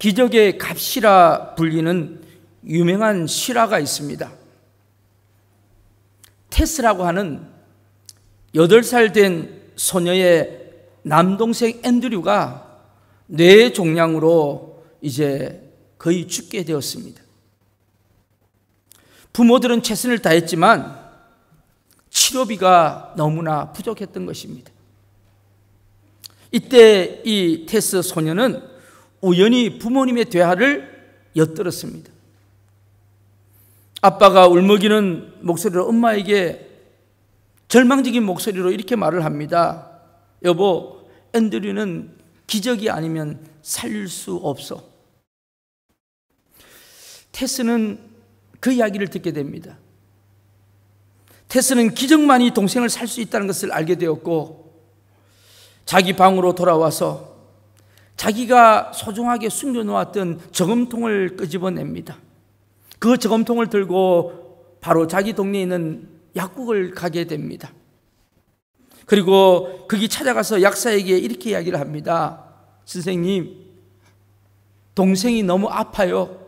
기적의 값이라 불리는 유명한 실화가 있습니다. 테스라고 하는 8살 된 소녀의 남동생 앤드류가 뇌종양으로 이제 거의 죽게 되었습니다. 부모들은 최선을 다했지만 치료비가 너무나 부족했던 것입니다. 이때 이 테스 소녀는 우연히 부모님의 대화를 엿들었습니다. 아빠가 울먹이는 목소리로 엄마에게 절망적인 목소리로 이렇게 말을 합니다. 여보, 앤드류는 기적이 아니면 살릴 수 없어. 테스는 그 이야기를 듣게 됩니다. 테스는 기적만이 동생을 살 수 있다는 것을 알게 되었고 자기 방으로 돌아와서 자기가 소중하게 숨겨놓았던 저금통을 끄집어냅니다. 그 저금통을 들고 바로 자기 동네에 있는 약국을 가게 됩니다. 그리고 거기 찾아가서 약사에게 이렇게 이야기를 합니다. 선생님, 동생이 너무 아파요.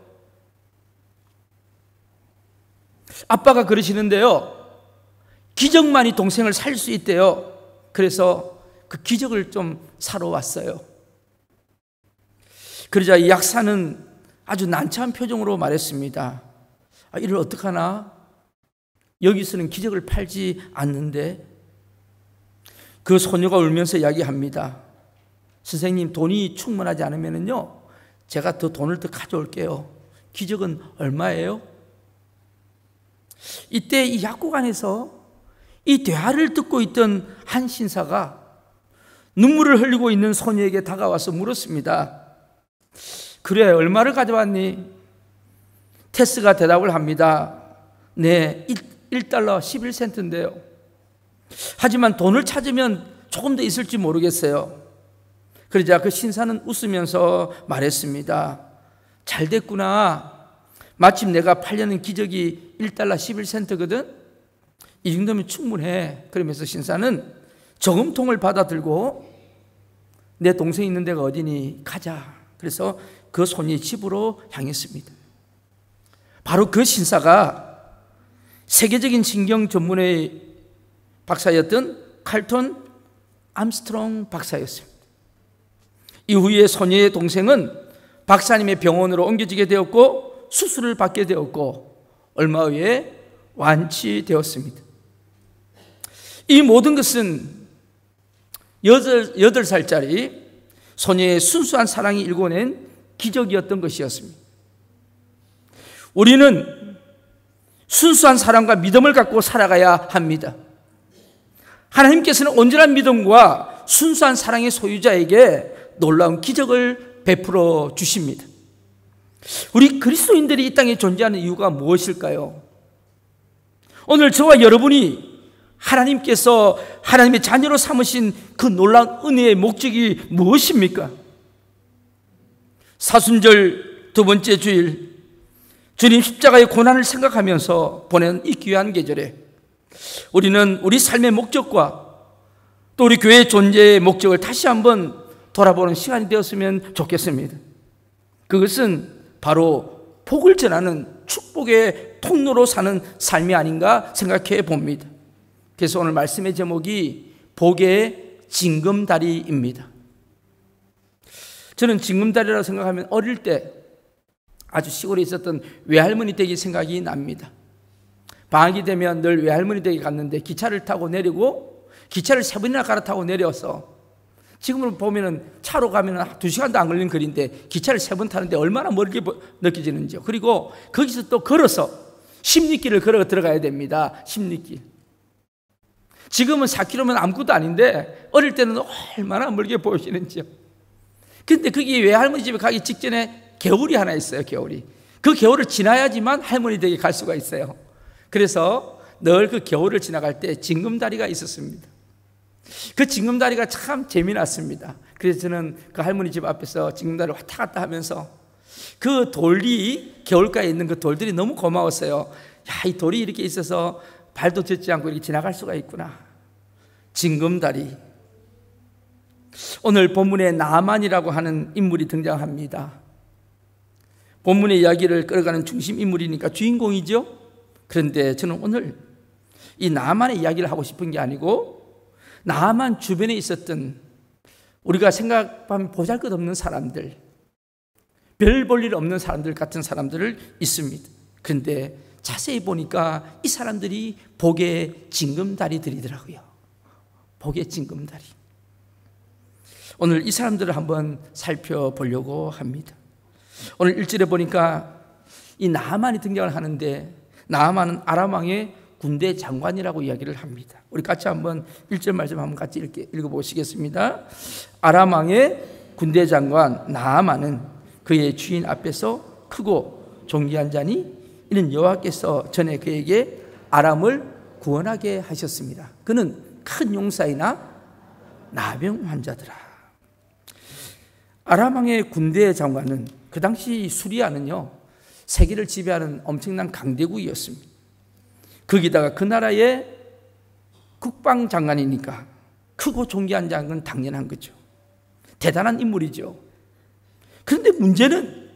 아빠가 그러시는데요, 기적만이 동생을 살릴 수 있대요. 그래서 그 기적을 좀 사러 왔어요. 그러자 이 약사는 아주 난처한 표정으로 말했습니다. 이를 어떡하나? 여기서는 기적을 팔지 않는데. 그 소녀가 울면서 이야기합니다. 선생님, 돈이 충분하지 않으면요, 제가 더 돈을 더 가져올게요. 기적은 얼마예요? 이때 이 약국 안에서 이 대화를 듣고 있던 한 신사가 눈물을 흘리고 있는 소녀에게 다가와서 물었습니다. 그래, 얼마를 가져왔니? 테스가 대답을 합니다. 네, 1달러 11센트인데요. 하지만 돈을 찾으면 조금 더 있을지 모르겠어요. 그러자 그 신사는 웃으면서 말했습니다. 잘 됐구나. 마침 내가 팔려는 기적이 1달러 11센트거든. 이 정도면 충분해. 그러면서 신사는 저금통을 받아 들고 내 동생 있는 데가 어디니? 가자. 그래서 그 소녀의 집으로 향했습니다. 바로 그 신사가 세계적인 신경 전문의 박사였던 칼톤 암스트롱 박사였습니다. 이후에 소녀의 동생은 박사님의 병원으로 옮겨지게 되었고 수술을 받게 되었고 얼마 후에 완치되었습니다. 이 모든 것은 8살짜리 소녀의 순수한 사랑이 일궈낸 기적이었던 것이었습니다. 우리는 순수한 사랑과 믿음을 갖고 살아가야 합니다. 하나님께서는 온전한 믿음과 순수한 사랑의 소유자에게 놀라운 기적을 베풀어 주십니다. 우리 그리스도인들이 이 땅에 존재하는 이유가 무엇일까요? 오늘 저와 여러분이 하나님께서 하나님의 자녀로 삼으신 그 놀라운 은혜의 목적이 무엇입니까? 사순절 두 번째 주일, 주님 십자가의 고난을 생각하면서 보낸 이 귀한 계절에 우리는 우리 삶의 목적과 또 우리 교회의 존재의 목적을 다시 한번 돌아보는 시간이 되었으면 좋겠습니다. 그것은 바로 복을 전하는 축복의 통로로 사는 삶이 아닌가 생각해 봅니다. 그래서 오늘 말씀의 제목이 복의 징검다리입니다. 저는 징검다리라고 생각하면 어릴 때 아주 시골에 있었던 외할머니 댁이 생각이 납니다. 방학이 되면 늘 외할머니 댁에 갔는데 기차를 타고 내리고 기차를 3번이나 갈아타고 내려서 지금으로 보면 차로 가면 2시간도 안 걸리는 거리인데 기차를 3번 타는데 얼마나 멀게 느껴지는지요. 그리고 거기서 또 걸어서 십리길을 걸어 들어가야 됩니다. 십리길. 지금은 4km면 아무것도 아닌데 어릴 때는 얼마나 멀게 보이시는지요. 근데 거기 외할머니 집에 가기 직전에 겨울이 하나 있어요. 겨울이. 그 겨울을 지나야지만 할머니 댁에 갈 수가 있어요. 그래서 늘 그 겨울을 지나갈 때 징검다리가 있었습니다. 그 징검다리가 참 재미났습니다. 그래서 저는 그 할머니 집 앞에서 징검다리를 왔다 갔다 하면서 그 돌이, 겨울가에 있는 그 돌들이 너무 고마웠어요. 야, 이 돌이 이렇게 있어서 발도 젖지 않고 이렇게 지나갈 수가 있구나. 징검다리. 오늘 본문에 나만이라고 하는 인물이 등장합니다. 본문의 이야기를 끌어가는 중심 인물이니까 주인공이죠. 그런데 저는 오늘 이 나만의 이야기를 하고 싶은 게 아니고 나만 주변에 있었던 우리가 생각하면 보잘것없는 사람들, 별 볼 일 없는 사람들 같은 사람들을 있습니다. 그런데 자세히 보니까 이 사람들이 복의 징검다리들이더라고요. 복의 징검다리. 오늘 이 사람들을 한번 살펴보려고 합니다. 오늘 1절에 보니까 이 나아만이 등장을 하는데 나아만은 아람 왕의 군대 장관이라고 이야기를 합니다. 우리 같이 한번 1절 말씀 한번 같이 읽어보시겠습니다. 아람 왕의 군대 장관 나아만은 그의 주인 앞에서 크고 존귀한 자니 이는 여호와께서 전에 그에게 아람을 구원하게 하셨습니다. 그는 큰 용사이나 나병 환자더라. 아람 왕의 군대 장관은 그 당시 수리아는요 세계를 지배하는 엄청난 강대국이었습니다. 거기다가 그 나라의 국방장관이니까 크고 존귀한 장은 당연한 거죠. 대단한 인물이죠. 그런데 문제는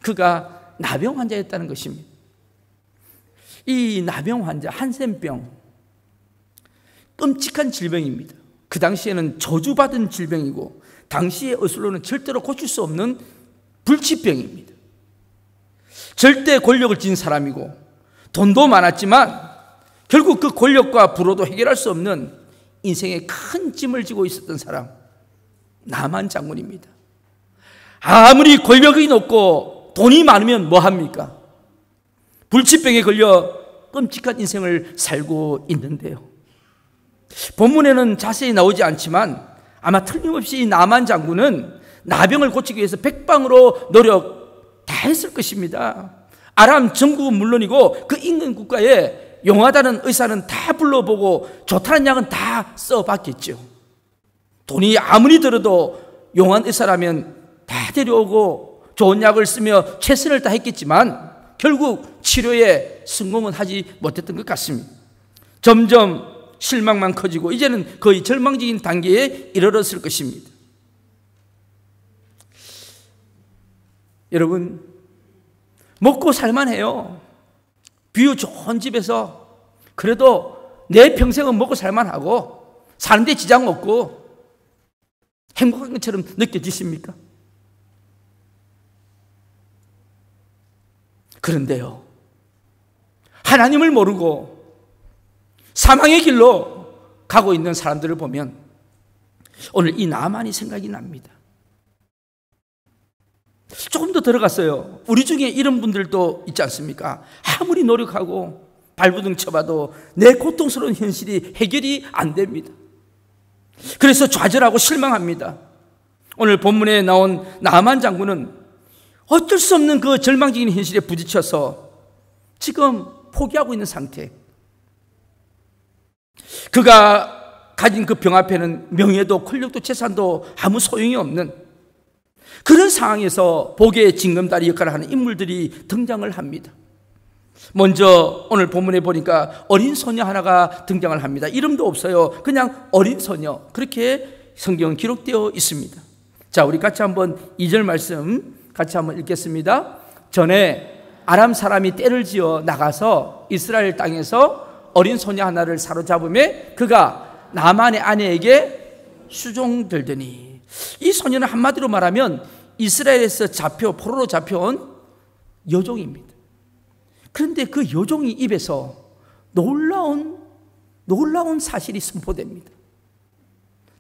그가 나병 환자였다는 것입니다. 이 나병 환자, 한센병, 끔찍한 질병입니다. 그 당시에는 저주받은 질병이고 당시의 의술로는 절대로 고칠 수 없는 불치병입니다. 절대 권력을 쥔 사람이고 돈도 많았지만 결국 그 권력과 부로도 해결할 수 없는 인생에 큰 짐을 지고 있었던 사람, 나만 장군입니다. 아무리 권력이 높고 돈이 많으면 뭐합니까? 불치병에 걸려 끔찍한 인생을 살고 있는데요. 본문에는 자세히 나오지 않지만 아마 틀림없이 이 나만 장군은 나병을 고치기 위해서 백방으로 노력 다 했을 것입니다. 아람 전국은 물론이고 그 인근 국가에 용하다는 의사는 다 불러보고 좋다는 약은 다 써봤겠죠. 돈이 아무리 들어도 용한 의사라면 다 데려오고 좋은 약을 쓰며 최선을 다했겠지만 결국 치료에 성공은 하지 못했던 것 같습니다. 점점 실망만 커지고 이제는 거의 절망적인 단계에 이르렀을 것입니다. 여러분, 먹고 살만해요. 뷰 좋은 집에서 그래도 내 평생은 먹고 살만하고 사는데 지장 없고 행복한 것처럼 느껴지십니까? 그런데요, 하나님을 모르고 사망의 길로 가고 있는 사람들을 보면 오늘 이 나만이 생각이 납니다. 조금 더 들어갔어요. 우리 중에 이런 분들도 있지 않습니까? 아무리 노력하고 발부둥 쳐봐도 내 고통스러운 현실이 해결이 안 됩니다. 그래서 좌절하고 실망합니다. 오늘 본문에 나온 나만 장군은 어쩔 수 없는 그 절망적인 현실에 부딪혀서 지금 포기하고 있는 상태. 그가 가진 그 병 앞에는 명예도 권력도 재산도 아무 소용이 없는 그런 상황에서 복의 징검다리 역할을 하는 인물들이 등장을 합니다. 먼저 오늘 본문에 보니까 어린 소녀 하나가 등장을 합니다. 이름도 없어요. 그냥 어린 소녀. 그렇게 성경은 기록되어 있습니다. 자, 우리 같이 한번 2절 말씀 같이 한번 읽겠습니다. 전에 아람 사람이 떼를 지어 나가서 이스라엘 땅에서 어린 소녀 하나를 사로잡음에 그가 나만의 아내에게 수종들더니, 이 소녀는 한마디로 말하면 이스라엘에서 포로로 잡혀온 여종입니다. 그런데 그 여종이 입에서 놀라운 사실이 선포됩니다.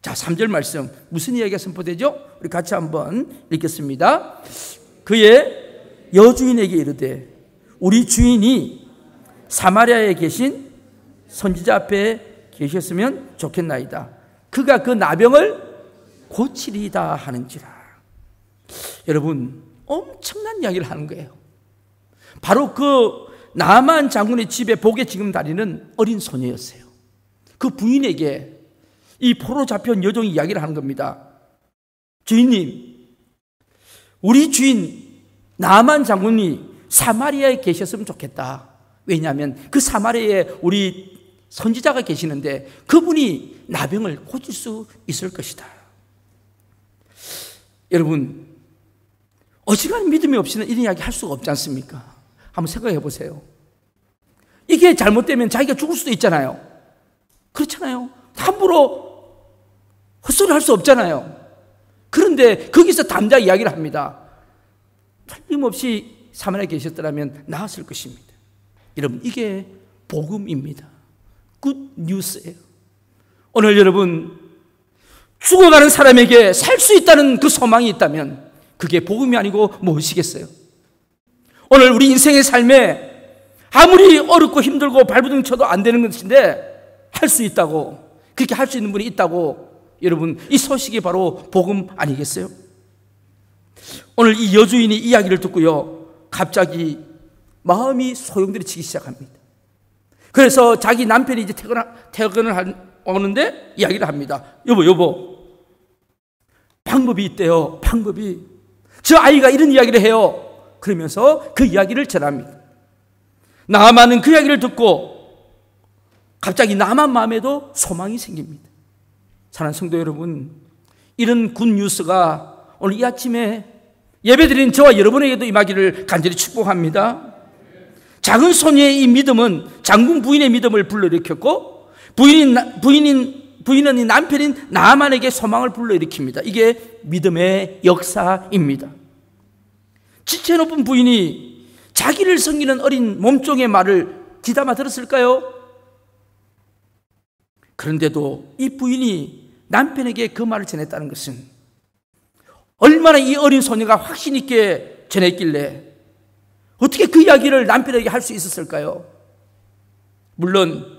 자, 3절 말씀 무슨 이야기가 선포되죠? 우리 같이 한번 읽겠습니다. 그의 여주인에게 이르되 우리 주인이 사마리아에 계신 선지자 앞에 계셨으면 좋겠나이다. 그가 그 나병을 고치리다 하는지라. 여러분, 엄청난 이야기를 하는 거예요. 바로 그 나만 장군의 집에 복의 징검다리는 어린 소녀였어요. 그 부인에게 이 포로 잡혀온 여종이 이야기를 하는 겁니다. 주인님, 우리 주인 나만 장군이 사마리아에 계셨으면 좋겠다. 왜냐하면 그 사마리아에 우리 선지자가 계시는데 그분이 나병을 고칠 수 있을 것이다. 여러분, 어지간한 믿음이 없이는 이런 이야기 할 수가 없지 않습니까? 한번 생각해 보세요. 이게 잘못되면 자기가 죽을 수도 있잖아요. 그렇잖아요. 함부로 헛소리 할 수 없잖아요. 그런데 거기서 담장 이야기를 합니다. 틀림없이 사마리아에 계셨더라면 나았을 것입니다. 여러분, 이게 복음입니다. 굿 뉴스예요. 오늘 여러분, 죽어가는 사람에게 살 수 있다는 그 소망이 있다면 그게 복음이 아니고 무엇이겠어요? 오늘 우리 인생의 삶에 아무리 어렵고 힘들고 발부둥 쳐도 안 되는 것인데 할 수 있다고, 그렇게 할 수 있는 분이 있다고, 여러분, 이 소식이 바로 복음 아니겠어요? 오늘 이 여주인이 이야기를 듣고요, 갑자기 마음이 소용돌이치기 시작합니다. 그래서 자기 남편이 이제 퇴근을 오는데 이야기를 합니다. 여보, 방법이 있대요. 방법이. 저 아이가 이런 이야기를 해요. 그러면서 그 이야기를 전합니다. 나아만은 그 이야기를 듣고 갑자기 나아만 마음에도 소망이 생깁니다. 사랑하는 성도 여러분, 이런 굿뉴스가 오늘 이 아침에 예배드린 저와 여러분에게도 임하기를 간절히 축복합니다. 작은 소녀의 이 믿음은 장군 부인의 믿음을 불러일으켰고, 부인은 이 남편인 나아만에게 소망을 불러일으킵니다. 이게 믿음의 역사입니다. 지체 높은 부인이 자기를 섬기는 어린 몸종의 말을 귀담아 들었을까요? 그런데도 이 부인이 남편에게 그 말을 전했다는 것은 얼마나 이 어린 소녀가 확신 있게 전했길래 어떻게 그 이야기를 남편에게 할 수 있었을까요? 물론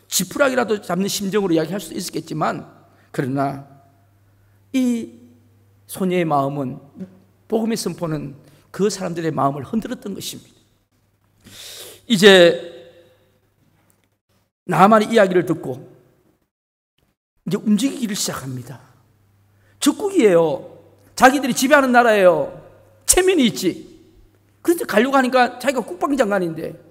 지푸라기라도 잡는 심정으로 이야기할 수도 있었겠지만, 그러나 이 소녀의 마음은, 복음의 선포는 그 사람들의 마음을 흔들었던 것입니다. 이제 나아만의 이야기를 듣고 이제 움직이기를 시작합니다. 적국이에요. 자기들이 지배하는 나라예요. 체면이 있지. 그런데 가려고 하니까 자기가 국방장관인데,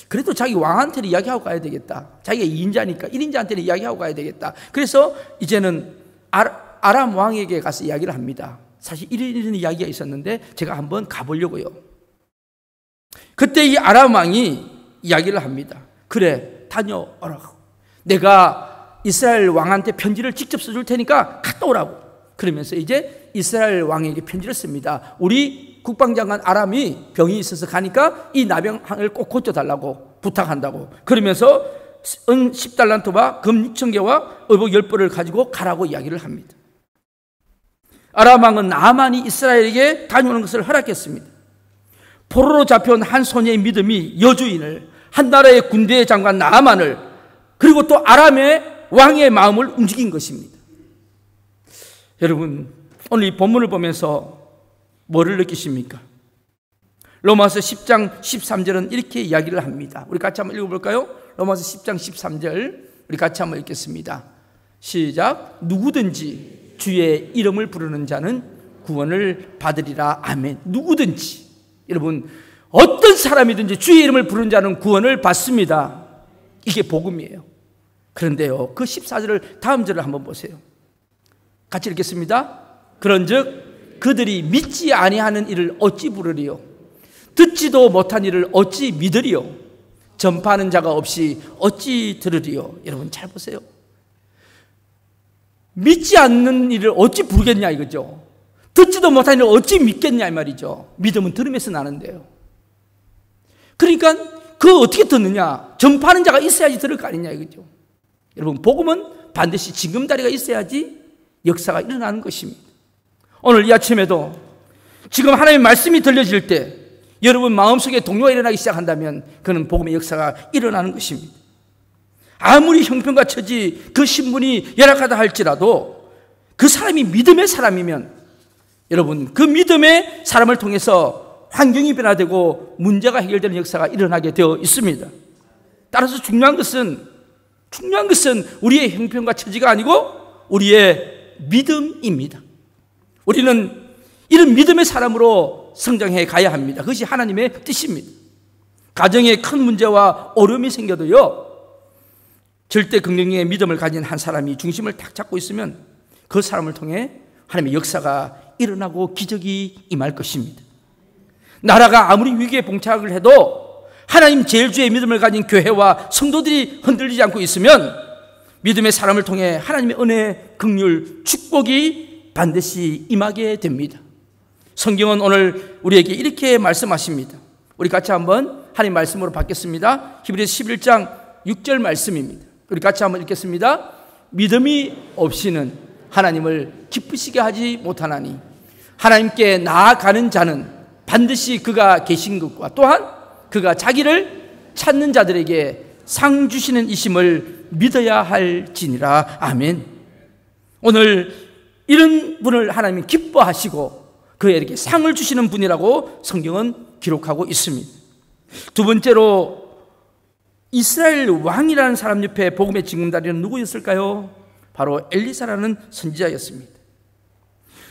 그래도 자기 왕한테는 이야기하고 가야 되겠다. 자기가 2인자니까 1인자한테는 이야기하고 가야 되겠다. 그래서 이제는 아람 왕에게 가서 이야기를 합니다. 사실 이런 이야기가 있었는데 제가 한번 가보려고요. 그때 이 아람 왕이 이야기를 합니다. 그래, 다녀오라고. 내가 이스라엘 왕한테 편지를 직접 써줄 테니까 갔다 오라고. 그러면서 이제 이스라엘 왕에게 편지를 씁니다. 우리 국방장관 아람이 병이 있어서 가니까 이 나병을 꼭 고쳐달라고 부탁한다고. 그러면서 은 10달란트와 금 6,000개와 의복 10벌을 가지고 가라고 이야기를 합니다. 아람 왕은 나아만이 이스라엘에게 다녀오는 것을 허락했습니다. 포로로 잡혀온 한 소녀의 믿음이 여주인을, 한 나라의 군대의 장관 나아만을, 그리고 또 아람의 왕의 마음을 움직인 것입니다. 여러분, 오늘 이 본문을 보면서 뭐를 느끼십니까? 로마서 10장 13절은 이렇게 이야기를 합니다. 우리 같이 한번 읽어볼까요? 로마서 10장 13절 우리 같이 한번 읽겠습니다. 시작. 누구든지 주의 이름을 부르는 자는 구원을 받으리라. 아멘. 누구든지, 여러분, 어떤 사람이든지 주의 이름을 부르는 자는 구원을 받습니다. 이게 복음이에요. 그런데요, 그 14절을 다음 절을 한번 보세요. 같이 읽겠습니다. 그런즉 그들이 믿지 아니하는 일을 어찌 부르리요? 듣지도 못한 일을 어찌 믿으리요? 전파하는 자가 없이 어찌 들으리요? 여러분 잘 보세요. 믿지 않는 일을 어찌 부르겠냐 이거죠. 듣지도 못한 일을 어찌 믿겠냐 이 말이죠. 믿음은 들음에서 나는데요. 그러니까 그 어떻게 듣느냐? 전파하는 자가 있어야지 들을 거 아니냐 이거죠. 여러분, 복음은 반드시 징검다리가 있어야지 역사가 일어나는 것입니다. 오늘 이 아침에도 지금 하나님의 말씀이 들려질 때 여러분 마음속에 동요가 일어나기 시작한다면 그는 복음의 역사가 일어나는 것입니다. 아무리 형편과 처지, 그 신분이 열악하다 할지라도 그 사람이 믿음의 사람이면 여러분 그 믿음의 사람을 통해서 환경이 변화되고 문제가 해결되는 역사가 일어나게 되어 있습니다. 따라서 중요한 것은 우리의 형편과 처지가 아니고 우리의 믿음입니다. 우리는 이런 믿음의 사람으로 성장해 가야 합니다. 그것이 하나님의 뜻입니다. 가정에 큰 문제와 어려움이 생겨도요, 절대 긍정의 믿음을 가진 한 사람이 중심을 딱 잡고 있으면 그 사람을 통해 하나님의 역사가 일어나고 기적이 임할 것입니다. 나라가 아무리 위기에 봉착을 해도 하나님 제일주의 믿음을 가진 교회와 성도들이 흔들리지 않고 있으면 믿음의 사람을 통해 하나님의 은혜, 긍휼, 축복이 반드시 임하게 됩니다. 성경은 오늘 우리에게 이렇게 말씀하십니다. 우리 같이 한번 하나님 말씀으로 받겠습니다. 히브리서 11장 6절 말씀입니다. 우리 같이 한번 읽겠습니다. 믿음이 없이는 하나님을 기쁘시게 하지 못하나니 하나님께 나아가는 자는 반드시 그가 계신 것과 또한 그가 자기를 찾는 자들에게 상 주시는 이심을 믿어야 할지니라. 아멘. 오늘 이런 분을 하나님이 기뻐하시고 그에게 상을 주시는 분이라고 성경은 기록하고 있습니다. 두 번째로 이스라엘 왕이라는 사람 옆에 복음의 징검다리는 누구였을까요? 바로 엘리사라는 선지자였습니다.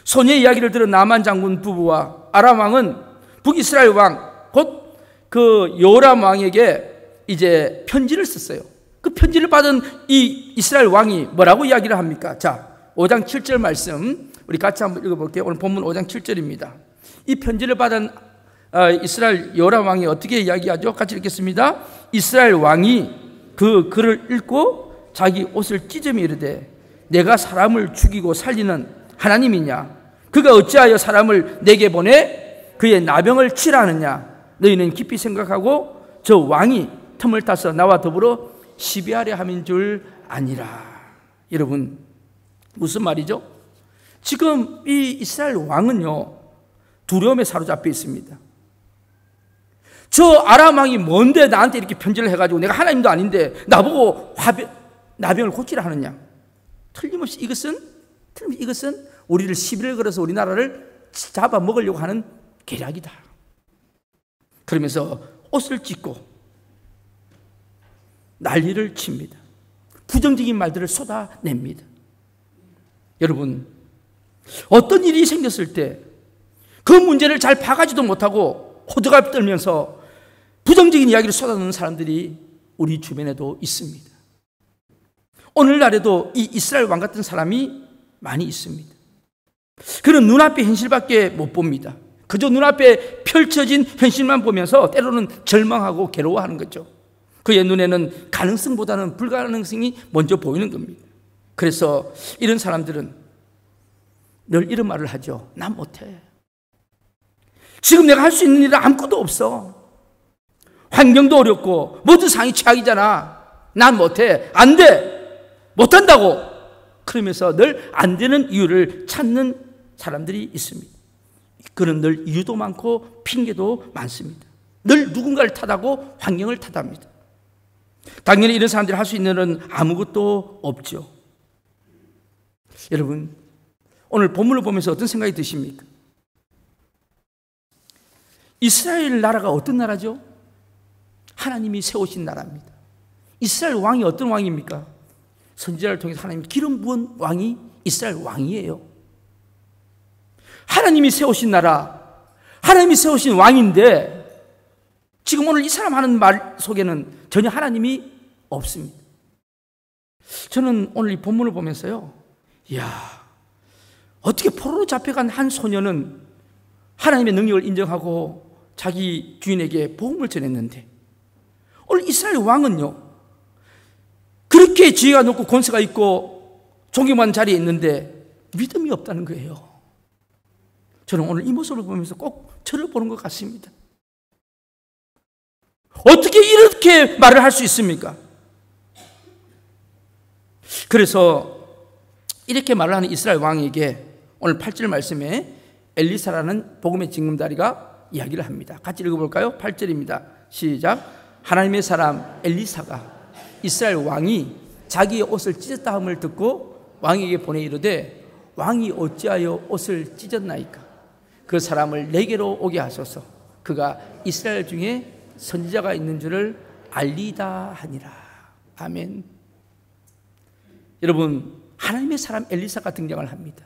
소녀의 이야기를 들은 나만 장군 부부와 아람 왕은 북이스라엘 왕 곧 그 요람 왕에게 이제 편지를 썼어요. 그 편지를 받은 이 이스라엘 왕이 뭐라고 이야기를 합니까? 자, 5장 7절 말씀 우리 같이 한번 읽어볼게요. 오늘 본문 5장 7절입니다. 이 편지를 받은 이스라엘 요람 왕이 어떻게 이야기하죠? 같이 읽겠습니다. 이스라엘 왕이 그 글을 읽고 자기 옷을 찢으며 이르되 내가 사람을 죽이고 살리는 하나님이냐? 그가 어찌하여 사람을 내게 보내 그의 나병을 치라 하느냐? 너희는 깊이 생각하고 저 왕이 틈을 타서 나와 더불어 시비하려 함인 줄 아니라. 여러분 무슨 말이죠? 지금 이 이스라엘 왕은요 두려움에 사로잡혀 있습니다. 저 아람 왕이 뭔데 나한테 이렇게 편지를 해가지고 내가 하나님도 아닌데 나보고 나병을 고치라 하느냐? 틀림없이 이것은 우리를 시비를 걸어서 우리나라를 잡아먹으려고 하는 계략이다. 그러면서 옷을 찢고 난리를 칩니다. 부정적인 말들을 쏟아냅니다. 여러분 어떤 일이 생겼을 때 그 문제를 잘 봐가지도 못하고 호들갑 떨면서 부정적인 이야기를 쏟아내는 사람들이 우리 주변에도 있습니다. 오늘날에도 이 이스라엘 왕 같은 사람이 많이 있습니다. 그는 눈앞의 현실밖에 못 봅니다. 그저 눈앞에 펼쳐진 현실만 보면서 때로는 절망하고 괴로워하는 거죠. 그의 눈에는 가능성보다는 불가능성이 먼저 보이는 겁니다. 그래서 이런 사람들은 늘 이런 말을 하죠. 난 못해. 지금 내가 할 수 있는 일은 아무것도 없어. 환경도 어렵고 모두 상이 최악이잖아. 난 못해. 안 돼. 못한다고. 그러면서 늘 안 되는 이유를 찾는 사람들이 있습니다. 그는 늘 이유도 많고 핑계도 많습니다. 늘 누군가를 탓하고 환경을 탓합니다. 당연히 이런 사람들이 할 수 있는 일은 아무것도 없죠. 여러분 오늘 본문을 보면서 어떤 생각이 드십니까? 이스라엘 나라가 어떤 나라죠? 하나님이 세우신 나라입니다. 이스라엘 왕이 어떤 왕입니까? 선지자를 통해서 하나님이 기름 부은 왕이 이스라엘 왕이에요. 하나님이 세우신 나라, 하나님이 세우신 왕인데 지금 오늘 이 사람 하는 말 속에는 전혀 하나님이 없습니다. 저는 오늘 이 본문을 보면서요, 이야, 어떻게 포로로 잡혀간 한 소녀는 하나님의 능력을 인정하고 자기 주인에게 복음을 전했는데 오늘 이스라엘 왕은요 그렇게 지혜가 높고 권세가 있고 존경받는 자리에 있는데 믿음이 없다는 거예요. 저는 오늘 이 모습을 보면서 꼭 저를 보는 것 같습니다. 어떻게 이렇게 말을 할 수 있습니까? 그래서 이렇게 말을 하는 이스라엘 왕에게 오늘 8절 말씀에 엘리사라는 복음의 징검다리가 이야기를 합니다. 같이 읽어볼까요? 8절입니다. 시작. 하나님의 사람 엘리사가 이스라엘 왕이 자기의 옷을 찢었다 함을 듣고 왕에게 보내 이르되 왕이 어찌하여 옷을 찢었나이까? 그 사람을 내게로 오게 하소서. 그가 이스라엘 중에 선지자가 있는 줄을 알리다 하니라. 아멘. 여러분 하나님의 사람 엘리사가 등장을 합니다.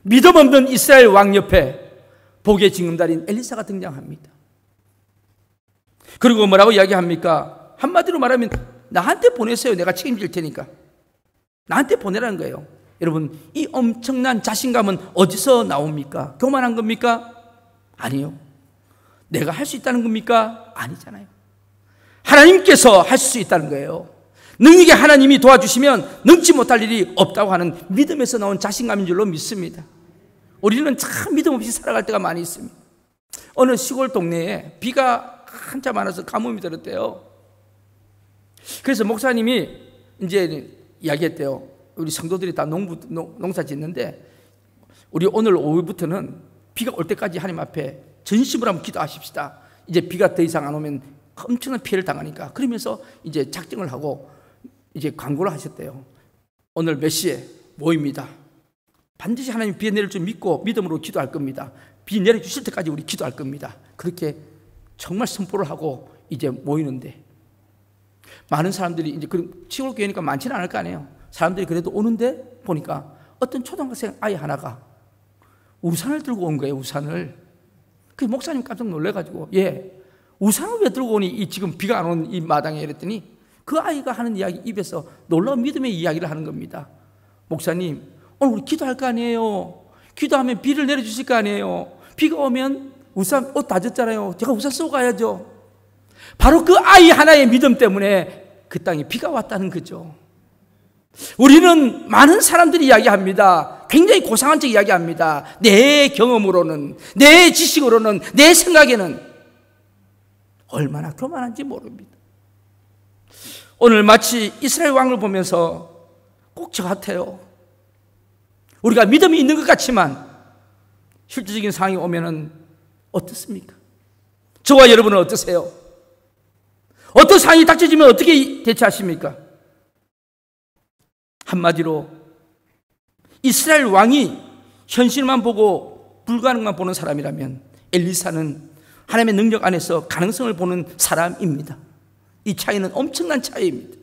믿음 없는 이스라엘 왕 옆에 복의 징검다리인 엘리사가 등장합니다. 그리고 뭐라고 이야기합니까? 한마디로 말하면 나한테 보내세요. 내가 책임질 테니까. 나한테 보내라는 거예요. 여러분, 이 엄청난 자신감은 어디서 나옵니까? 교만한 겁니까? 아니요. 내가 할 수 있다는 겁니까? 아니잖아요. 하나님께서 하실 수 있다는 거예요. 능력이 하나님이 도와주시면 능치 못할 일이 없다고 하는 믿음에서 나온 자신감인 줄로 믿습니다. 우리는 참 믿음 없이 살아갈 때가 많이 있습니다. 어느 시골 동네에 비가 한참 안 와서 가뭄이 들었대요. 그래서 목사님이 이제 이야기했대요. 우리 성도들이 다 농사 짓는데 우리 오늘 오후부터는 비가 올 때까지 하나님 앞에 전심으로 한번 기도하십시다. 이제 비가 더 이상 안 오면 엄청난 피해를 당하니까. 그러면서 이제 작정을 하고 이제 광고를 하셨대요. 오늘 몇 시에 모입니다. 반드시 하나님 비 내릴 줄 믿고 믿음으로 기도할 겁니다. 비 내려주실 때까지 우리 기도할 겁니다. 그렇게 정말 선포를 하고 이제 모이는데 많은 사람들이 이제 시골 교회니까 많지는 않을 거 아니에요. 사람들이 그래도 오는데 보니까 어떤 초등학생 아이 하나가 우산을 들고 온 거예요. 우산을. 그 목사님 깜짝 놀래가지고 우산을 왜 들고 오니 지금 비가 안 오는 이 마당에 이랬더니 그 아이가 하는 이야기 입에서 놀라운 믿음의 이야기를 하는 겁니다. 목사님, 오늘 우리 기도할 거 아니에요. 기도하면 비를 내려주실 거 아니에요. 비가 오면 우산 옷 다 젖잖아요. 제가 우산 쓰고 가야죠. 바로 그 아이 하나의 믿음 때문에 그 땅에 비가 왔다는 거죠. 우리는 많은 사람들이 이야기합니다. 굉장히 고상한 척 이야기합니다. 내 경험으로는, 내 지식으로는, 내 생각에는 얼마나 교만한지 모릅니다. 오늘 마치 이스라엘 왕을 보면서 꼭 저 같아요. 우리가 믿음이 있는 것 같지만 실질적인 상황이 오면은 어떻습니까? 저와 여러분은 어떠세요? 어떤 상황이 닥쳐지면 어떻게 대처하십니까? 한마디로 이스라엘 왕이 현실만 보고 불가능만 보는 사람이라면 엘리사는 하나님의 능력 안에서 가능성을 보는 사람입니다. 이 차이는 엄청난 차이입니다.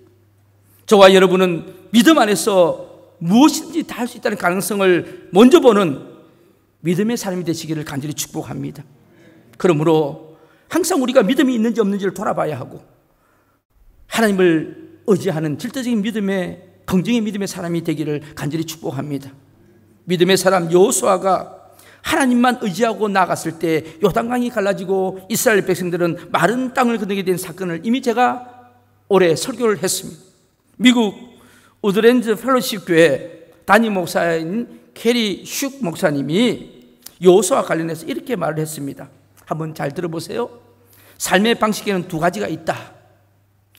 저와 여러분은 믿음 안에서 무엇인지 다 할 수 있다는 가능성을 먼저 보는 믿음의 사람이 되시기를 간절히 축복합니다. 그러므로 항상 우리가 믿음이 있는지 없는지를 돌아봐야 하고 하나님을 의지하는 절대적인 믿음의 긍정의 믿음의 사람이 되기를 간절히 축복합니다. 믿음의 사람 여호수아가 하나님만 의지하고 나갔을 때 요단강이 갈라지고 이스라엘 백성들은 마른 땅을 건너게 된 사건을 이미 제가 올해 설교를 했습니다. 미국 우드랜드 펠로십 교회 담임 목사인 캐리 슉 목사님이 여호수아와 관련해서 이렇게 말을 했습니다. 한번 잘 들어보세요. 삶의 방식에는 두 가지가 있다.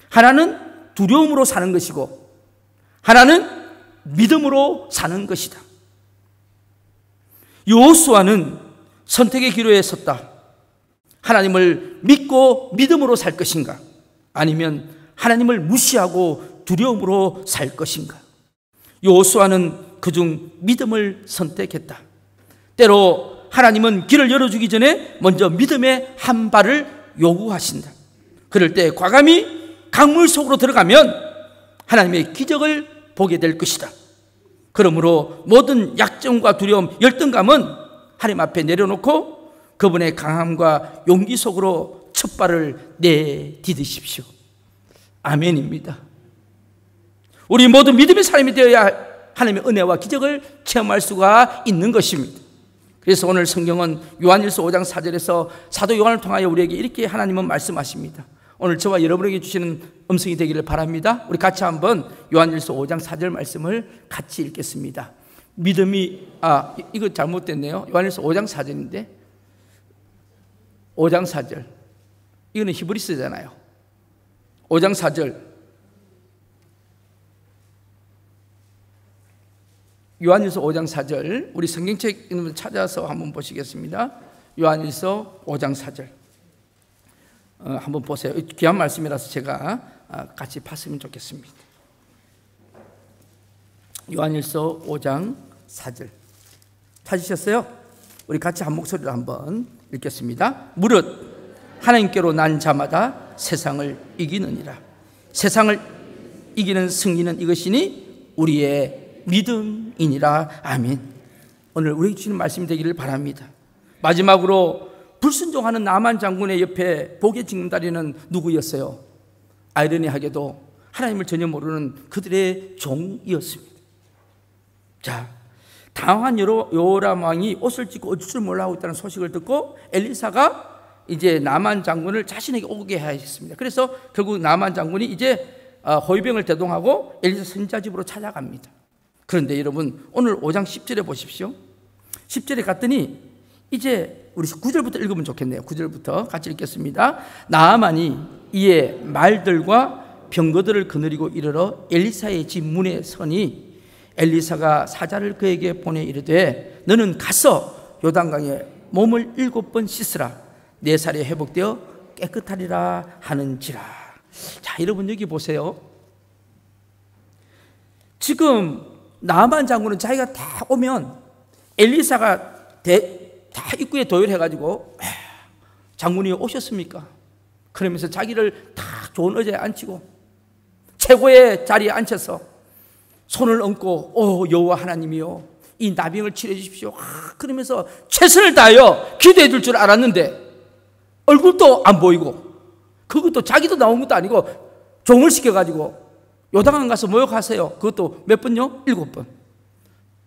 하나는 두려움으로 사는 것이고 하나는 믿음으로 사는 것이다. 여호수아는 선택의 기로에 섰다. 하나님을 믿고 믿음으로 살 것인가? 아니면 하나님을 무시하고 두려움으로 살 것인가? 여호수아는 그중 믿음을 선택했다. 때로 하나님은 길을 열어주기 전에 먼저 믿음의 한 발을 요구하신다. 그럴 때 과감히 강물 속으로 들어가면 하나님의 기적을 보게 될 것이다. 그러므로 모든 약점과 두려움, 열등감은 하나님 앞에 내려놓고 그분의 강함과 용기 속으로 첫 발을 내디디십시오. 아멘입니다. 우리 모두 믿음의 사람이 되어야 하나님의 은혜와 기적을 체험할 수가 있는 것입니다. 그래서 오늘 성경은 요한일서 5장 4절에서 사도 요한을 통하여 우리에게 이렇게 하나님은 말씀하십니다. 오늘 저와 여러분에게 주시는 음성이 되기를 바랍니다. 우리 같이 한번 요한일서 5장 4절 말씀을 같이 읽겠습니다. 믿음이 이거 잘못됐네요. 요한일서 5장 4절인데 5장 4절 이거는 히브리서잖아요. 5장 4절 요한일서 5장 4절 우리 성경책 찾아서 한번 보시겠습니다. 요한일서 5장 4절 한번 보세요. 귀한 말씀이라서 제가 같이 봤으면 좋겠습니다. 요한일서 5장 4절 찾으셨어요? 우리 같이 한 목소리로 한번 읽겠습니다. 무릇 하나님께로 난 자마다 세상을 이기느니라. 세상을 이기는 승리는 이것이니 우리의 믿음이니라. 아멘. 오늘 우리에게 주시는 말씀이 되기를 바랍니다. 마지막으로 불순종하는 나만 장군의 옆에 복의 징검다리는 누구였어요? 아이러니하게도 하나님을 전혀 모르는 그들의 종이었습니다. 자, 당황한 요람 왕이 옷을 찢고 어쩔 줄 몰라 하고 있다는 소식을 듣고 엘리사가 이제 나만 장군을 자신에게 오게 하였습니다. 그래서 결국 나만 장군이 이제 호위병을 대동하고 엘리사 선지자 집으로 찾아갑니다. 그런데 여러분, 오늘 5장 10절에 보십시오. 10절에 갔더니 이제 우리 9절부터 읽으면 좋겠네요. 9절부터 같이 읽겠습니다. 나아만이 이에 말들과 병거들을 거느리고 이르러 엘리사의 집 문에 서니 엘리사가 사자를 그에게 보내 이르되 너는 가서 요단강에 몸을 7번 씻으라. 네 살이 회복되어 깨끗하리라 하는지라. 자, 여러분 여기 보세요. 지금 나만 장군은 자기가 다 오면 엘리사가 다 입구에 도열해가지고 장군이 오셨습니까? 그러면서 자기를 다 좋은 의자에 앉히고 최고의 자리에 앉혀서 손을 얹고 여호와 하나님이요 이 나병을 치료해 주십시오. 그러면서 최선을 다하여 기도해 줄 줄 알았는데 얼굴도 안 보이고 그것도 자기도 나온 것도 아니고 종을 시켜가지고 요단강 가서 모욕하세요. 그것도 몇 번요? 7번.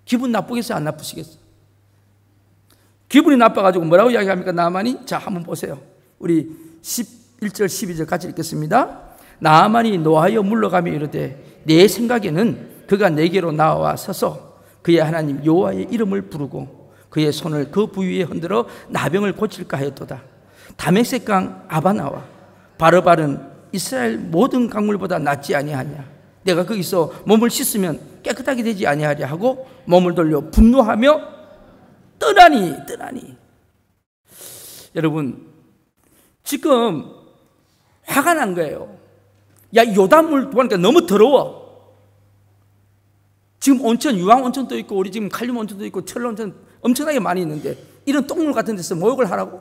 기분 나쁘겠어요? 안 나쁘시겠어요? 기분이 나빠가지고 뭐라고 이야기합니까? 나아만이? 자, 한번 보세요. 우리 11절 12절 같이 읽겠습니다. 나아만이 노하여 물러가며 이르되 내 생각에는 그가 내게로 나와 서서 그의 하나님 여호와의 이름을 부르고 그의 손을 그 부위에 흔들어 나병을 고칠까 하였도다. 다메섹강 아바나와 바르바른 이스라엘 모든 강물보다 낫지 아니하냐. 내가 거기서 몸을 씻으면 깨끗하게 되지 아니하랴 하고 몸을 돌려 분노하며 떠나니. 여러분, 지금 화가 난 거예요. 야, 요단물 보니까 너무 더러워. 지금 온천, 유황 온천도 있고 우리 지금 칼륨 온천도 있고 철로 온천 엄청나게 많이 있는데 이런 똥물 같은 데서 모욕을 하라고?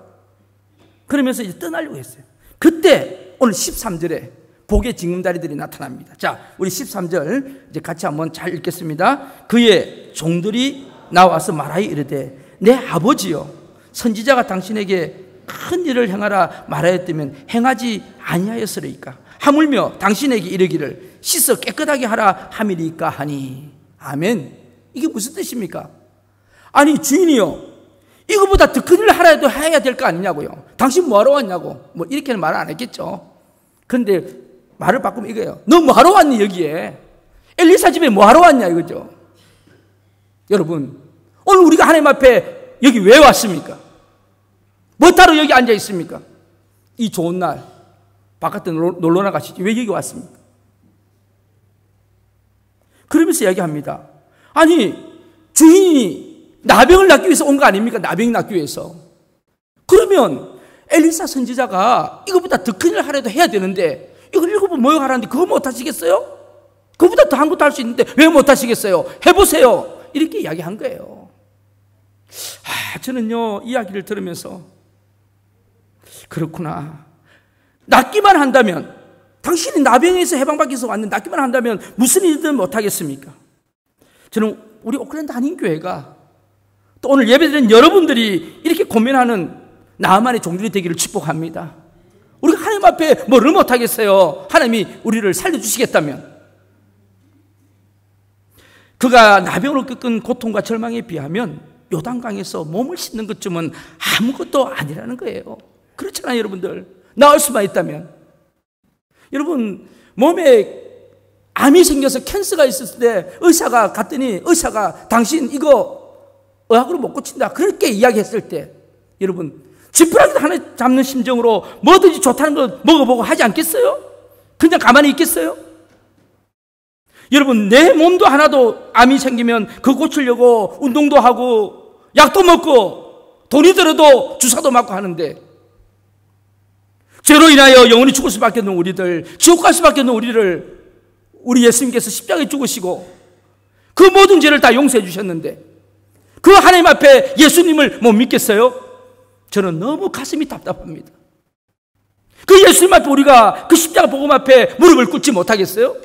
그러면서 이제 떠나려고 했어요. 그때 오늘 13절에 복의 징검다리들이 나타납니다. 자, 우리 13절 이제 같이 한번 잘 읽겠습니다. 그의 종들이 나와서 말하여 이르되 내 아버지여 선지자가 당신에게 큰 일을 행하라 말하였다면 행하지 아니하였으리까. 하물며 당신에게 이르기를 씻어 깨끗하게 하라 함이리까 하니. 아멘. 이게 무슨 뜻입니까? 아니 주인이요 이거보다 더 큰 일을 하라도 해야 될 거 아니냐고요. 당신 뭐하러 왔냐고. 뭐 이렇게는 말을 안 했겠죠. 그런데 말을 바꾸면 이거예요. 너 뭐하러 왔니 여기에? 엘리사 집에 뭐하러 왔냐 이거죠. 여러분, 오늘 우리가 하나님 앞에 여기 왜 왔습니까? 뭐하러 여기 앉아 있습니까? 이 좋은 날 바깥에 놀러 나가시지 왜 여기 왔습니까? 그러면서 이야기합니다. 아니 주인이 나병을 낫기 위해서 온 거 아닙니까? 나병이 낫기 위해서. 그러면 엘리사 선지자가 이거보다 더 큰 일을 하려도 해야 되는데 이걸 7번 모욕하라는데 그거 못하시겠어요? 그거보다 더 한 것도 할 수 있는데 왜 못하시겠어요? 해보세요. 이렇게 이야기한 거예요. 저는요 이야기를 들으면서 그렇구나. 낫기만 한다면 당신이 나병에서 해방받기 위해서 왔는데 낫기만 한다면 무슨 일이든 못하겠습니까? 저는 우리 오클랜드 한인교회가 또 오늘 예배드리는 여러분들이 이렇게 고민하는 나만의 종들이 되기를 축복합니다. 우리가 하나님 앞에 뭐를 못하겠어요? 하나님이 우리를 살려주시겠다면. 그가 나병으로 겪은 고통과 절망에 비하면 요단강에서 몸을 씻는 것쯤은 아무것도 아니라는 거예요. 그렇잖아요 여러분들. 나을 수만 있다면. 여러분 몸에 암이 생겨서 캔서가 있었을 때 의사가 갔더니 의사가 당신 이거 의학으로 못 고친다 그렇게 이야기했을 때 여러분 지푸라기도 하나 잡는 심정으로 뭐든지 좋다는 거 먹어보고 하지 않겠어요? 그냥 가만히 있겠어요? 여러분 내 몸도 하나도 암이 생기면 그거 고치려고 운동도 하고 약도 먹고 돈이 들어도 주사도 맞고 하는데 죄로 인하여 영원히 죽을 수밖에 없는 우리들, 지옥 갈 수밖에 없는 우리를 우리 예수님께서 십자가에 죽으시고 그 모든 죄를 다 용서해 주셨는데 그 하나님 앞에 예수님을 못 믿겠어요? 저는 너무 가슴이 답답합니다. 그 예수님 앞에 우리가 그 십자가 복음 앞에 무릎을 꿇지 못하겠어요?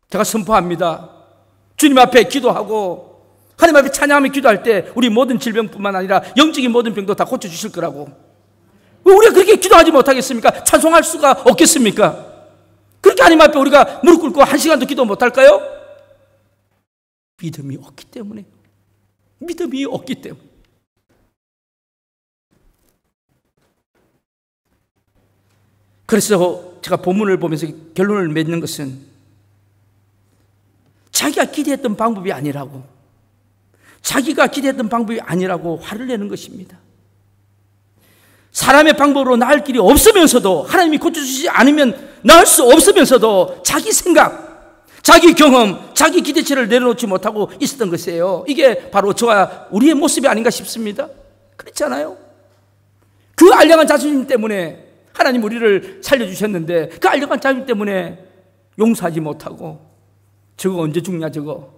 제가 선포합니다. 주님 앞에 기도하고 하나님 앞에 찬양하며 기도할 때 우리 모든 질병뿐만 아니라 영적인 모든 병도 다 고쳐주실 거라고. 왜 우리가 그렇게 기도하지 못하겠습니까? 찬송할 수가 없겠습니까? 그렇게 하나님 앞에 우리가 무릎 꿇고 1시간도 기도 못할까요? 믿음이 없기 때문에. 믿음이 없기 때문에. 그래서 제가 본문을 보면서 결론을 맺는 것은 자기가 기대했던 방법이 아니라고, 자기가 기대했던 방법이 아니라고 화를 내는 것입니다. 사람의 방법으로 나을 길이 없으면서도, 하나님이 고쳐주시지 않으면 나을 수 없으면서도 자기 생각, 자기 경험, 자기 기대치를 내려놓지 못하고 있었던 것이에요. 이게 바로 저와 우리의 모습이 아닌가 싶습니다. 그렇잖아요. 그 알량한 자존심 때문에 하나님 우리를 살려주셨는데, 그 알량한 자존심 때문에 용서하지 못하고, 저거 언제 죽냐 저거,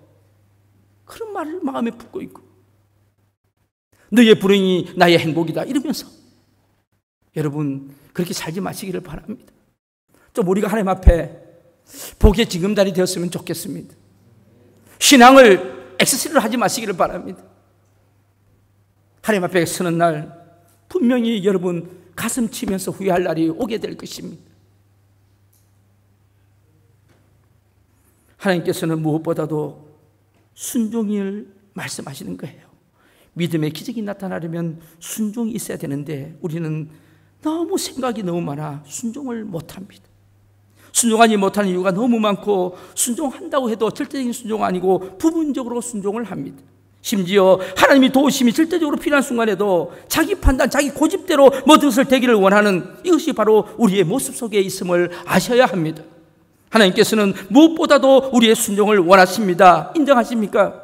그런 말을 마음에 품고 있고, 너의 불행이 나의 행복이다 이러면서, 여러분 그렇게 살지 마시기를 바랍니다. 좀 우리가 하나님 앞에 복의 징검다리 되었으면 좋겠습니다. 신앙을 액세서리를 하지 마시기를 바랍니다. 하나님 앞에 서는 날 분명히 여러분 가슴 치면서 후회할 날이 오게 될 것입니다. 하나님께서는 무엇보다도 순종을 말씀하시는 거예요. 믿음의 기적이 나타나려면 순종이 있어야 되는데 우리는 너무 생각이 너무 많아 순종을 못합니다. 순종하지 못하는 이유가 너무 많고, 순종한다고 해도 절대적인 순종은 아니고 부분적으로 순종을 합니다. 심지어 하나님이 도우심이 절대적으로 필요한 순간에도 자기 판단, 자기 고집대로 모든 것을 되기를 원하는, 이것이 바로 우리의 모습 속에 있음을 아셔야 합니다. 하나님께서는 무엇보다도 우리의 순종을 원하십니다. 인정하십니까?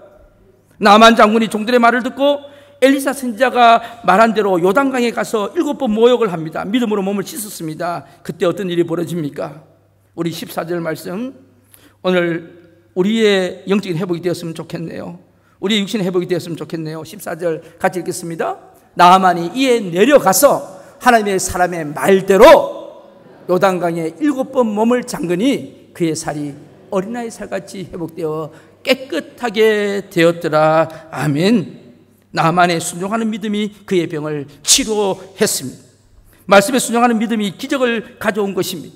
나만 장군이 종들의 말을 듣고 엘리사 선지자가 말한 대로 요단강에 가서 7번 모욕을 합니다. 믿음으로 몸을 씻었습니다. 그때 어떤 일이 벌어집니까? 우리 14절 말씀, 오늘 우리의 영적인 회복이 되었으면 좋겠네요. 우리의 육신의 회복이 되었으면 좋겠네요. 14절 같이 읽겠습니다. 나아만이 이에 내려가서 하나님의 사람의 말대로 요단강에 7번 몸을 잠그니 그의 살이 어린아이 살같이 회복되어 깨끗하게 되었더라. 아멘. 나만의 순종하는 믿음이 그의 병을 치료했습니다. 말씀에 순종하는 믿음이 기적을 가져온 것입니다.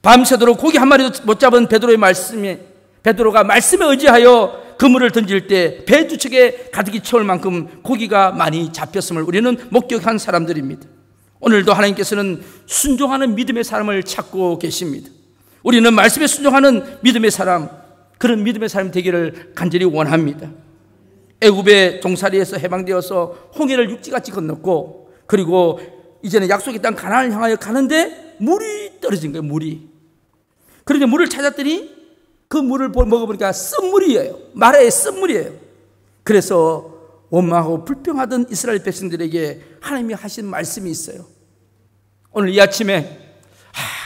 밤새도록 고기 한 마리도 못 잡은 베드로가 말씀에 의지하여 그물을 던질 때 배 두 척에 가득히 채울 만큼 고기가 많이 잡혔음을 우리는 목격한 사람들입니다. 오늘도 하나님께서는 순종하는 믿음의 사람을 찾고 계십니다. 우리는 말씀에 순종하는 믿음의 사람, 그런 믿음의 사람이 되기를 간절히 원합니다. 애굽의 종살이에서 해방되어서 홍해를 육지같이 건넜고, 그리고 이제는 약속의 땅 가나안을 향하여 가는데 물이 떨어진 거예요. 물이. 그런데 물을 찾았더니 그 물을 먹어보니까 쓴물이에요. 마라의 쓴물이에요. 그래서 원망하고 불평하던 이스라엘 백성들에게 하나님이 하신 말씀이 있어요. 오늘 이 아침에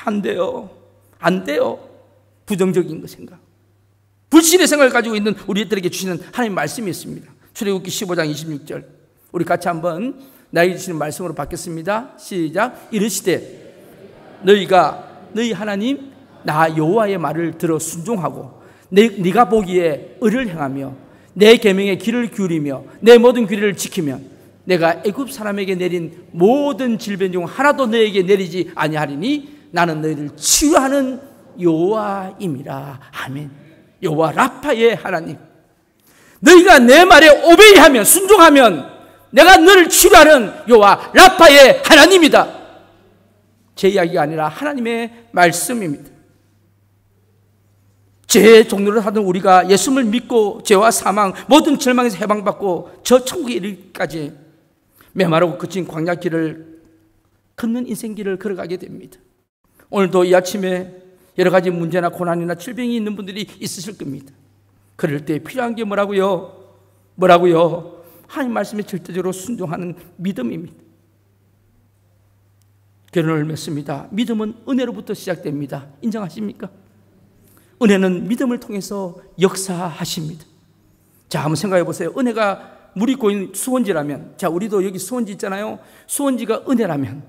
안 돼요, 안 돼요, 부정적인 거 생각, 불신의 생각을 가지고 있는 우리들에게 주시는 하나님 말씀이 있습니다. 출애굽기 15장 26절, 우리 같이 한번 나에게 주시는 말씀으로 받겠습니다. 시작. 이르시되 너희가 너희 하나님 나 여호와의 말을 들어 순종하고 네가 보기에 의를 행하며 내 계명에 귀를 기울이며 내 모든 규례를 지키면 내가 애굽 사람에게 내린 모든 질병 중 하나도 너에게 내리지 아니하리니 나는 너희를 치유하는 여호와임이라. 아멘. 여호와 라파의 하나님, 너희가 내 말에 오베이하면, 순종하면 내가 너를 치유하는 여호와 라파의 하나님이다. 제 이야기가 아니라 하나님의 말씀입니다. 죄의 종로를 하던 우리가 예수를 믿고 죄와 사망, 모든 절망에서 해방받고 저 천국에 이르기까지 메마르고 거친 광야길을 걷는 인생길을 걸어가게 됩니다. 오늘도 이 아침에 여러 가지 문제나 고난이나 질병이 있는 분들이 있으실 겁니다. 그럴 때 필요한 게 뭐라고요? 하나님 말씀에 절대적으로 순종하는 믿음입니다. 결론을 맺습니다. 믿음은 은혜로부터 시작됩니다. 인정하십니까? 은혜는 믿음을 통해서 역사하십니다. 자, 한번 생각해 보세요. 은혜가 물이 고인 수원지라면, 자, 우리도 여기 수원지 있잖아요. 수원지가 은혜라면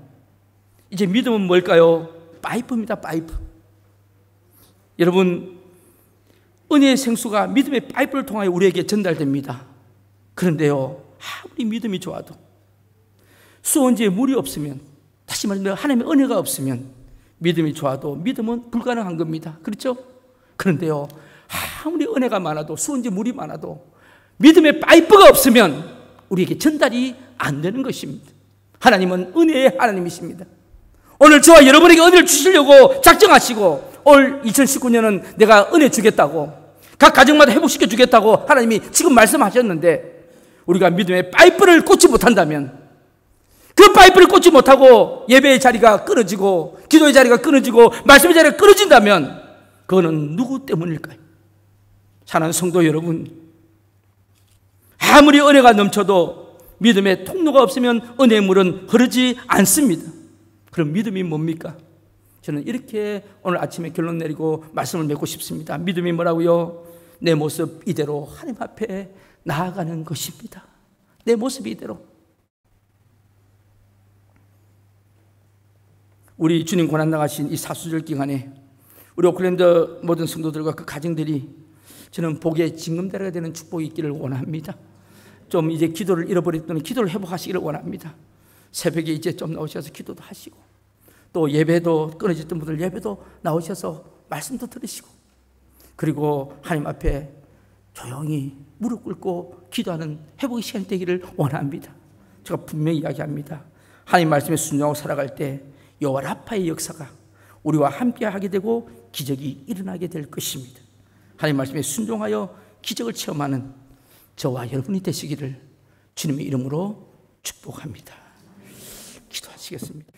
이제 믿음은 뭘까요? 파이프입니다. 파이프. 여러분, 은혜의 생수가 믿음의 파이프를 통하여 우리에게 전달됩니다. 그런데요, 아무리 믿음이 좋아도 수원지에 물이 없으면, 다시 말하면 하나님의 은혜가 없으면 믿음이 좋아도 믿음은 불가능한 겁니다. 그렇죠? 그런데요, 아무리 은혜가 많아도 수은지 물이 많아도 믿음의 파이프가 없으면 우리에게 전달이 안 되는 것입니다. 하나님은 은혜의 하나님이십니다. 오늘 저와 여러분에게 은혜를 주시려고 작정하시고 올 2019년은 내가 은혜 주겠다고, 각 가정마다 회복시켜 주겠다고 하나님이 지금 말씀하셨는데 우리가 믿음의 파이프를 꽂지 못한다면, 그 파이프를 꽂지 못하고 예배의 자리가 끊어지고 기도의 자리가 끊어지고 말씀의 자리가 끊어진다면 그거는 누구 때문일까요? 사랑하는 성도 여러분, 아무리 은혜가 넘쳐도 믿음의 통로가 없으면 은혜의 물은 흐르지 않습니다. 그럼 믿음이 뭡니까? 저는 이렇게 오늘 아침에 결론 내리고 말씀을 맺고 싶습니다. 믿음이 뭐라고요? 내 모습 이대로 하나님 앞에 나아가는 것입니다. 내 모습 이대로. 우리 주님 고난 당하신 이 사수절 기간에 우리 오클랜드 모든 성도들과 그 가정들이 저는 복의 징검다리가 되는 축복이 있기를 원합니다. 좀 이제 기도를 잃어버렸더니 기도를 회복하시기를 원합니다. 새벽에 이제 좀 나오셔서 기도도 하시고, 또 예배도 끊어졌던 분들 예배도 나오셔서 말씀도 들으시고, 그리고 하나님 앞에 조용히 무릎 꿇고 기도하는 회복의 시간이 되기를 원합니다. 제가 분명히 이야기합니다. 하나님 말씀에 순종하고 살아갈 때 여호와 라파의 역사가 우리와 함께 하게 되고 기적이 일어나게 될 것입니다. 하나님 말씀에 순종하여 기적을 체험하는 저와 여러분이 되시기를 주님의 이름으로 축복합니다. 기도하시겠습니다.